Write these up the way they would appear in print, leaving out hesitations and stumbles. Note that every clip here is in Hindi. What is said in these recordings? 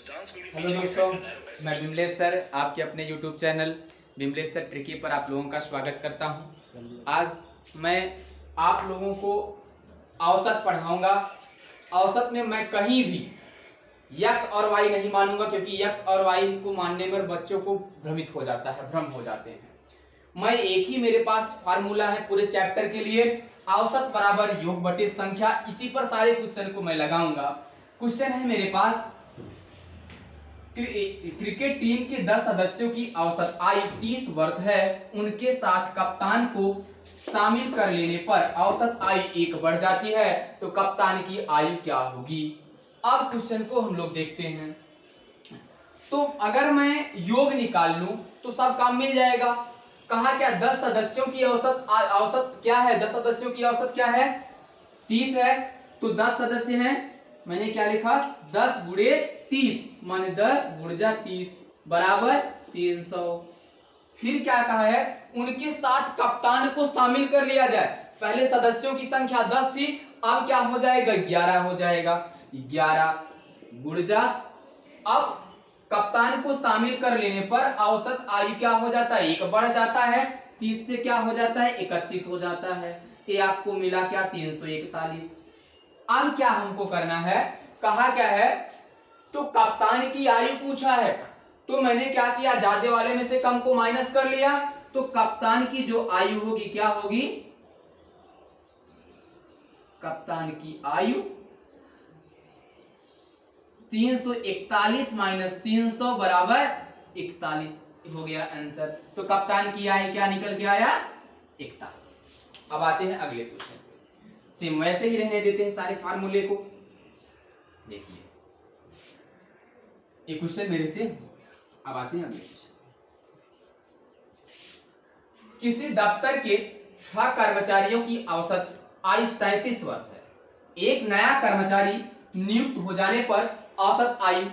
हेलो दोस्तों, मैं विमलेश सर आपके अपने YouTube channel Vimlesh sir tricky पर आप लोगों का स्वागत करता हूं। आज मैं आप लोगों को औसत पढ़ाऊंगा। औसत में मैं कहीं भी x और y नहीं मानूंगा, क्योंकि x और y को मानने पर बच्चों को भ्रमित हो जाता है, भ्रम हो जाते हैं। मैं एक ही मेरे पास फार्मूला है पूरे चैप्टर के लिए, औसत बराबर योग बटे संख्या। इसी पर सारे क्वेश्चन को मैं लगाऊंगा। क्वेश्चन है मेरे पास, क्रिकेट टीम के 10 सदस्यों की औसत आयु 30 वर्ष है। उनके साथ कप्तान को शामिल कर लेने पर औसत आयु 1 बढ़ जाती है, तो कप्तान की आयु क्या होगी? अब क्वेश्चन को हम लोग देखते हैं। तो अगर मैं योग निकाल लूं तो सब काम मिल जाएगा। कहा क्या, 10 सदस्यों की औसत क्या है? 10 सदस्यों की औसत क्या है? 30 है। तो 10 सदस्य हैं, मैंने क्या लिखा, 10 गुणे 30 माने 10 गुणा 30 बराबर 300। फिर क्या कहा है, उनके साथ कप्तान को शामिल कर लिया जाए। पहले सदस्यों की संख्या 10 थी, अब क्या हो जाएगा, 11 हो जाएगा। 11 गुणा, अब कप्तान को शामिल कर लेने पर औसत आयु क्या हो जाता है, 1 बढ़ जाता है। 30 से क्या हो जाता है, 31 हो जाता है। ये आपको मिला क्या, 341। अब क्या हमको करना है, कहा क्या है, तो कप्तान की आयु पूछा है, तो मैंने क्या किया, ज्यादा वाले में से कम को माइनस कर लिया। तो कप्तान की जो आयु होगी क्या होगी, कप्तान की आयु 341 माइनस 300 बराबर 41 हो गया आंसर। तो कप्तान की आयु क्या निकल के आया, 41। अब आते हैं अगले क्वेश्चन पे। सेम वैसे ही रहने देते हैं सारे फार्मूले को। देखिए ये क्वेश्चन मेरे से। अब आते हैं अगले क्वेश्चन। किसी दफ्तर के 6 कर्मचारियों की औसत आयु 37 वर्ष है। एक नया कर्मचारी नियुक्त हो जाने पर औसत आयु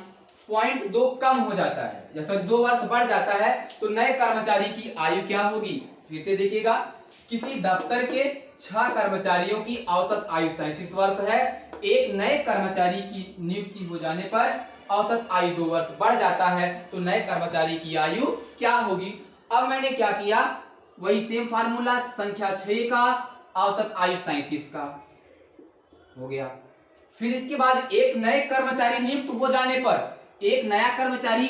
0.2 कम हो जाता है, या सॉरी 2 वर्ष बढ़ जाता है, तो नए कर्मचारी की आयु क्या होगी? फिर से देखिएगा, किसी दफ्तर के 6 कर्मचारियों की औसत आयु 37 वर्ष है। एक नए कर्मचारी की नियुक्ति हो जाने पर औसत आयु 2 वर्ष बढ़ जाता है, तो नए कर्मचारी की आयु क्या होगी? अब मैंने क्या किया, वही सेम फार्मूला, संख्या 6 का, औसत आयु 37 का हो गया। फिर इसके बाद एक नए कर्मचारी नियुक्त हो जाने पर, एक नया कर्मचारी,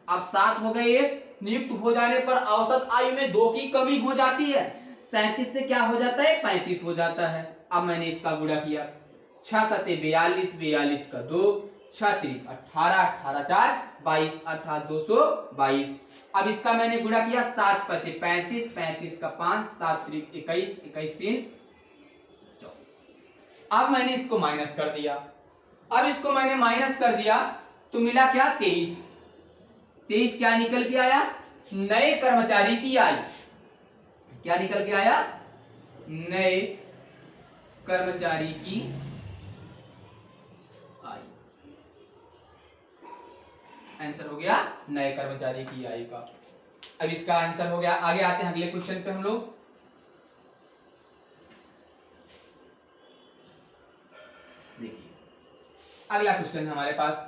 अब 7 हो गए, नियुक्त हो जाने पर औसत आयु में 2 की कमी हो जाती है। 37 से क्या हो जाता है, 35 हो जाता है। अब मैंने इसका गुणा किया, 6 सते 42, 42 का 2, 6 त्रिक 18, 18 4 22, अर्थात 222। अब इसका मैंने गुणा किया, 7 पचे 35, 35 का 5, 7 त्रिक 21, 21 3 24। अब मैंने इसको माइनस कर दिया। अब इसको मैंने माइनस कर दिया तो मिला क्या, 23। 23 क्या निकल के आया, नए कर्मचारी की आयु। क्या निकल के आया, नए कर्मचारी की आयु। आंसर हो गया नए कर्मचारी की आयु का। अब इसका आंसर हो गया। आगे आते हैं अगले क्वेश्चन पे हम लोग। देखिए अगला क्वेश्चन है हमारे पास,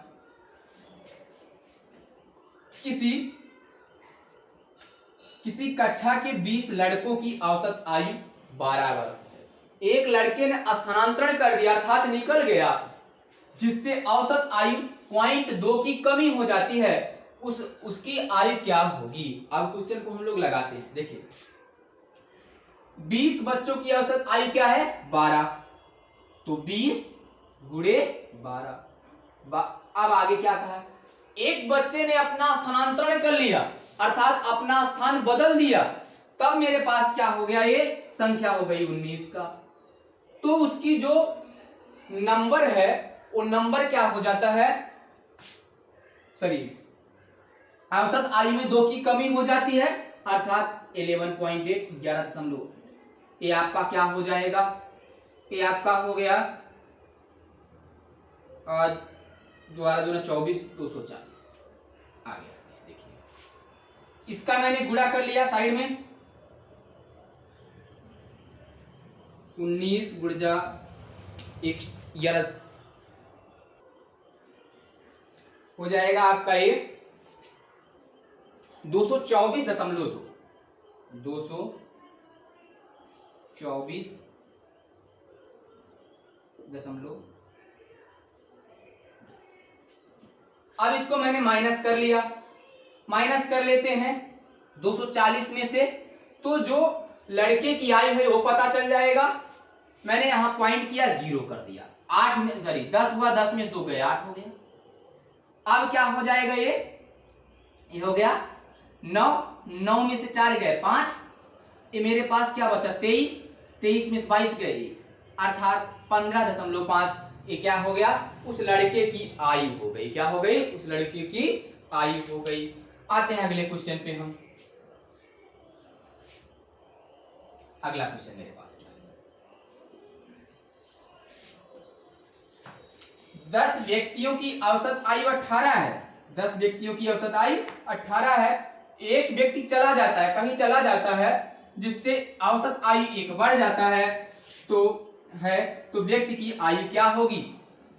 किसी कक्षा के 20 लड़कों की औसत आयु 12 वर्ष है। एक लड़के ने स्थानांतरण कर दिया, अर्थात निकल गया, जिससे औसत आयु 0.2 की कमी हो जाती है। उसकी आयु क्या होगी? अब क्वेश्चन को हम लोग लगाते हैं। देखिए 20 बच्चों की औसत आयु क्या है, 12, तो 20 गुणे 12। अब आगे क्या कहा, एक बच्चे ने अपना स्थानांतरण कर लिया, अर्थात अपना स्थान बदल दिया, तब मेरे पास क्या हो गया, ये संख्या हो गई 19 का। तो उसकी जो नंबर है वो नंबर क्या हो जाता है, सॉरी, औसत आयु में 2 की कमी हो जाती है, अर्थात 11.8, 11.8। ये आपका क्या हो जाएगा, ये आपका हो गया द्वारा 24, 240 आ गया। देखिए इसका मैंने गुणा कर लिया साइड में, 19 गुणा 11, हो जाएगा आपका ये 224.2 224. अब इसको मैंने माइनस कर लिया, माइनस कर लेते हैं 240 में से, तो जो लड़के की आयु है वो पता चल जाएगा। मैंने यहां पॉइंट किया, 0 कर दिया, 8 में सॉरी 10 हुआ, 10 में से 2 गए, 8 हो गया। अब क्या हो जाएगा, ये हो गया 9, 9 में से 4 गए 5, ये मेरे पास क्या बचा 23, 23 में से 22 गए, अर्थात 15.5। ये क्या हो गया, उस लड़के की आयु हो गई। क्या हो गई, उस लड़के की आयु हो गई। आते हैं अगले क्वेश्चन पे हम। अगला क्वेश्चन मेरे पास क्या है, 10 व्यक्तियों की औसत आयु 18 है। 10 व्यक्तियों की औसत आयु 18 है। एक व्यक्ति चला जाता है, कहीं चला जाता है, जिससे औसत आयु 1 बढ़ जाता है, तो व्यक्ति की आयु क्या होगी।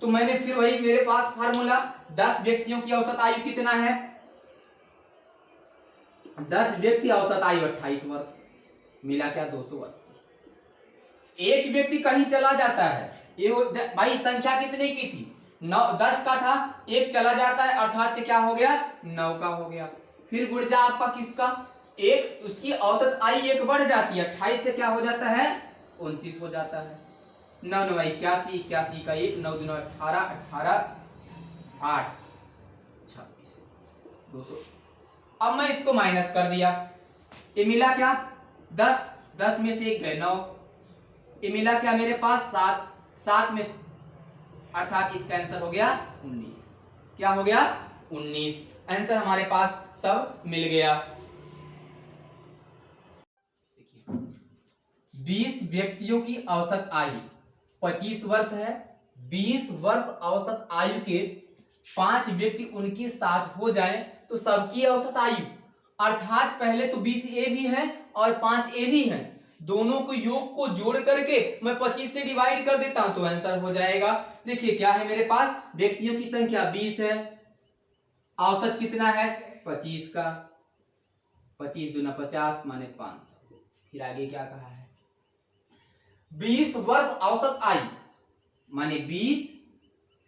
तो मैंने फिर वही मेरे पास फार्मूला, 10 व्यक्तियों की औसत आयु कितना है, 10 व्यक्ति औसत आयु 28 वर्ष, मिला क्या 280। एक व्यक्ति कहीं चला जाता है, ये भाई संख्या कितने की थी, 9 10 का था, एक चला जाता है, अर्थात क्या हो गया 9 का हो गया। फिर गुर्जा आपका किसका, एक उसकी औसत आयु 1 बढ़ जाती है, 28 से क्या हो जाता है 29 हो जाता है। 9 9 81, 81 का 1, 9 2 18, 18 8 26, 220। अब मैं इसको माइनस कर दिया, ये मिला क्या 10, 10 में से 1 गए 9, ये मिला क्या मेरे पास 7, 7 में, अर्थात इसका आंसर हो गया 19। क्या हो गया 19, आंसर हमारे पास सब मिल गया। 20 व्यक्तियों की औसत आयु 25 वर्ष है। 20 वर्ष औसत आयु के 5 व्यक्ति उनकी साथ हो जाएं तो सबकी औसत आयु, अर्थात पहले तो 20 ए भी है और 5 ए भी है, दोनों को योग को जोड़ करके मैं 25 से डिवाइड कर देता हूं तो आंसर हो जाएगा। देखिए क्या है मेरे पास, व्यक्तियों की संख्या 20 है, औसत कितना है 25 का, 25 दूना 50 माने 500। फिर आगे क्या कहा है, 20 वर्ष औसत आयु माने 20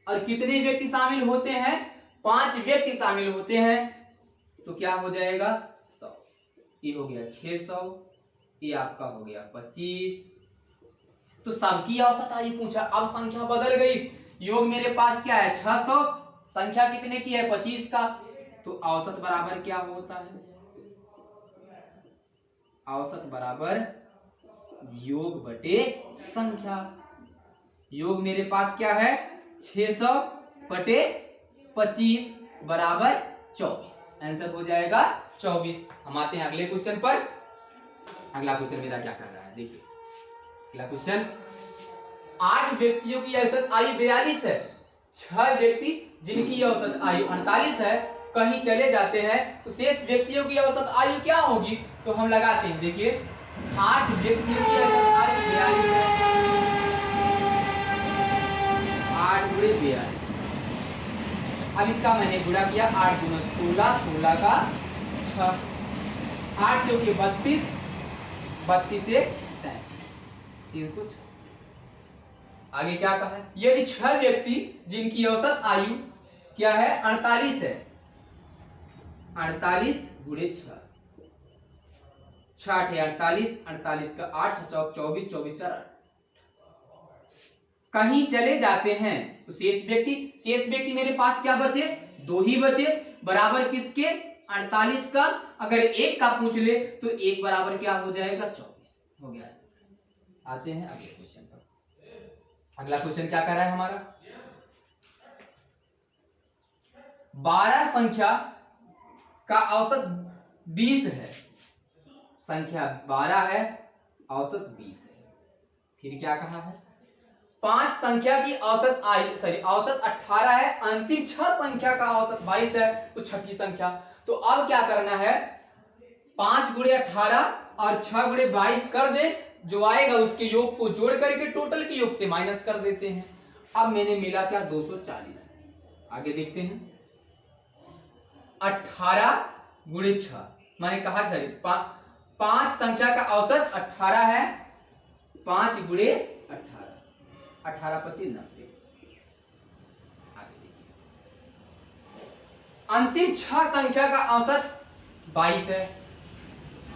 और कितने व्यक्ति शामिल होते हैं, 5 व्यक्ति शामिल होते हैं, तो क्या हो जाएगा 100। ये हो गया 600, ये आपका हो गया 25। तो सबकी औसत आयु पूछा, अब संख्या बदल गई, योग मेरे पास क्या है 600, संख्या कितने की है 25 का, तो औसत बराबर क्या होता है, औसत बराबर योग बटे संख्या। योग मेरे पास क्या है 600 बटे 25 बराबर 24, आंसर हो जाएगा 24। हम आते हैं अगले क्वेश्चन पर। अगला क्वेश्चन मेरा क्या कर रहा है, देखिए अगला क्वेश्चन, 8 व्यक्तियों की औसत आयु 42 है। 6 व्यक्ति जिनकी औसत आयु 48 है कहीं चले जाते हैं तो शेष व्यक्तियों की औसत आयु क्या होगी, तो हम लगाते हैं। देखिए 8 व्यक्तियों की औसत आयु 42 है, 8 गुणे 42। अब इसका मैंने गुणा किया, 8 गुना 16, 16 का 6, 8 चौके 32, 32 से 336। आगे क्या कहा है, यदि 6 व्यक्ति जिनकी औसत आयु क्या है 48 है, 48 गुणे 6, 6 48, 48 का 8 चौक 24, 24 4 कहीं चले जाते हैं तो शेष व्यक्ति मेरे पास क्या बचे 2 ही बचे, बराबर किसके 48 का, अगर 1 का पूछ ले तो 1 बराबर क्या हो जाएगा 24 हो गया। आते हैं अगले क्वेश्चन पर। अगला क्वेश्चन क्या कर रहा है हमारा, 12 संख्या का औसत 20 है, संख्या 12 है, औसत 20 है। फिर क्या कहा है, 5 संख्या की औसत आयु औसत 18 है, अंतिम 6 संख्या का औसत 22 है, तो छठी संख्या। तो अब क्या करना है, 5 गुणे 18 और 6 गुणे 22 कर दे, जो आएगा उसके योग को जोड़ करके टोटल के योग से माइनस कर देते हैं। अब मैंने मिला क्या 240। आगे देखते हैं, 18 गुणे 6, मैंने कहा सॉरी 5 संख्या का औसत 18 है, 5 गुणे 18, 18 25 90। आगे देखिए, अंतिम 6 संख्या का औसत 22 है,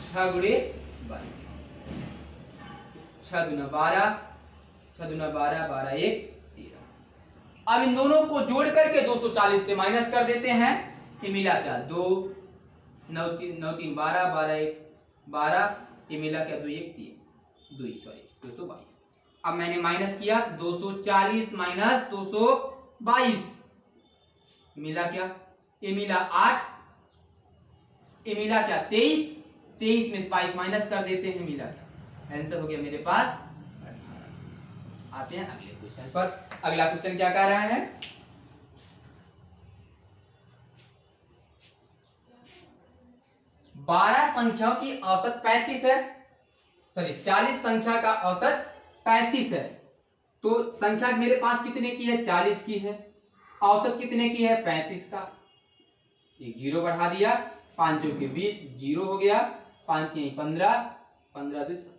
6 गुणे 22, 6 दूना 12, 6 दूना 12, 12 1 13। अब इन दोनों को जोड़ करके 240 से माइनस कर देते हैं, ये मिला क्या 2, 9 3 12, 12 1 12, ये मिला क्या 2 1 3 2 सॉरी 222। अब मैंने माइनस किया 240 माइनस 222, मिला क्या, ये मिला 8, ये मिला क्या 23, 23 में 22 माइनस कर देते हैं, मिला क्या, आंसर हो गया मेरे पास 18। आते हैं अगले क्वेश्चन पर। अगला क्वेश्चन क्या कह रहा है, 12 संख्याओं की औसत 35 है, सॉरी 40 संख्या का औसत 35 है, तो संख्या मेरे पास कितने की है 40 की है, औसत कितने की है 35 का, एक जीरो बढ़ा दिया, 5 चौके 20 जीरो हो गया, 5 3 15, 15 2 17,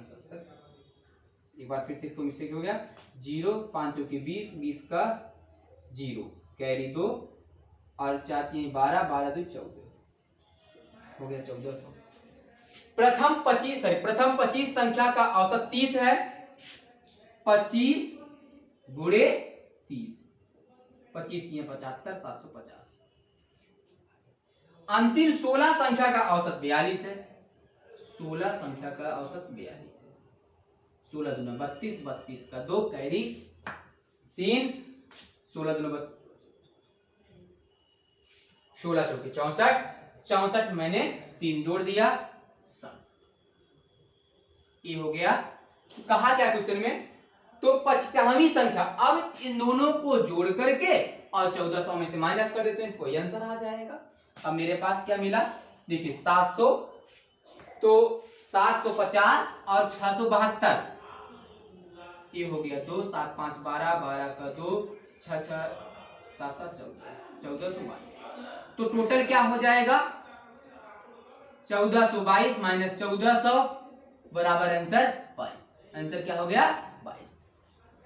17 एक बार फिर से इसको मिस्टेक हो गया, जीरो 5 चौके 20, 20 का जीरो कैरी 2 और 4 3 12, 12 2 14 हो गया 1400। प्रथम 25 संख्या का औसत 30 है, 25 गुणे 30, 25 3 75, 750। अंतिम 16 संख्या का औसत 42 है, 16 संख्या का औसत 42 है, 16 दूना 32, 32 का 2 कैरी 3, 16 दूना 16 चौके 64, 64 मैंने 3 जोड़ दिया, ये हो गया। कहा क्या क्वेश्चन में, तो 25वीं संख्या, अब इन दोनों को जोड़ करके और 1400 में से माइनस कर देते हैं, कोई आंसर आ जाएगा। अब मेरे पास क्या मिला, देखिए 700, तो 750 और 672, ये हो गया 2 7 5 12, 12 का 2 6 6 7 7 1422, तो टोटल क्या हो जाएगा 1422 माइनस 1400 बराबर आंसर 22। आंसर क्या हो गया 22।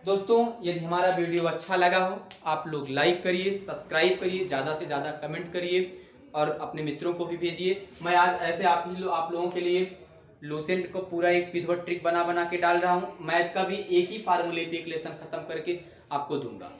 दोस्तों यदि हमारा वीडियो अच्छा लगा हो, आप लोग लाइक करिए, सब्सक्राइब करिए, ज़्यादा से ज़्यादा कमेंट करिए और अपने मित्रों को भी भेजिए। मैं आज ऐसे आप लोगों के लिए लूसेंट को पूरा एक विधिवत ट्रिक बना के डाल रहा हूँ। मैथ का भी एक ही फार्मूले पे एक लेसन खत्म करके आपको दूंगा।